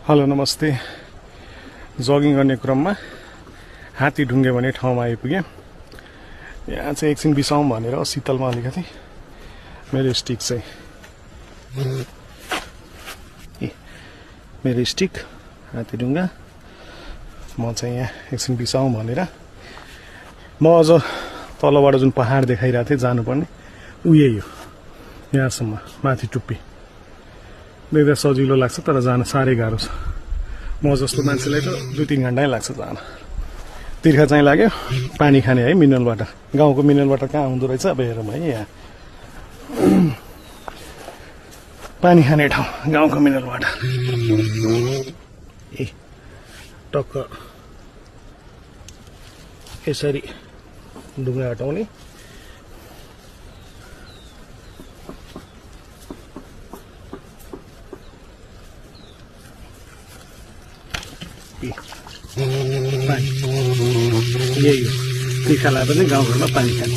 Hello नमस्ते। Jogging गर्ने क्रममा हात्तीढुङ्गे भन्ने ठाउँमा आइपुगेँ। यहाँ चाहिँ एकछिन बिसाउँ भनेर शीतलमा अलिकति मेरो स्टिक चाहिँ मेरो स्टिक हात्तीढुङ्गा म चाहिँ यहाँ एकछिन बिसाउँ भनेर म अझ तलबाट जुन पहाड देखाइरहेको थिएँ जानुपर्ने उही हो यहाँसम्म माथि टुप्पी देख्दा सजिलो लाग्छ तर जान साह्रै गाह्रो छ। म जस्तो मान्छेलाई त 2-3 घण्टै लाग्छ जान। तिर्खा चाहिँ लाग्यो पानी खाने है मिनरल वाटर। गाउँको मिनरल वाटर कहाँ हुँदो रहेछ अब हेरौँ है। यहाँ पानी खाने ठाउँ गाउँको मिनरल वाटर। ए टक्क यसरी ढुङ्गा हटाउने पानी यही हो। तिर्खा लाए पनि गाउँघरमा पानी खाने।